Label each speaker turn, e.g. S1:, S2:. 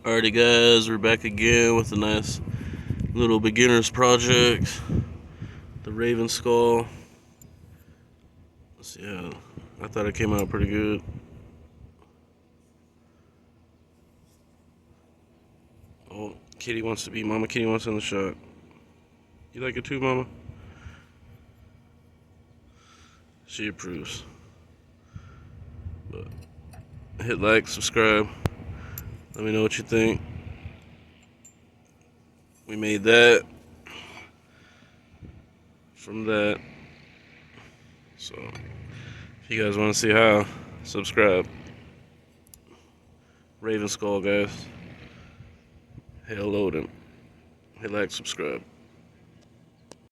S1: Alrighty guys, we're back again with a nice little beginner's project. The Raven Skull. Yeah, I thought it came out pretty good. Oh, Kitty wants to be, Mama Kitty wants in the shot. You like it too, Mama? She approves. But hit like, subscribe. Let me know what you think. We made that from that. So, if you guys want to see how, subscribe. Raven Skull, guys. Hell load him. Hit like, subscribe.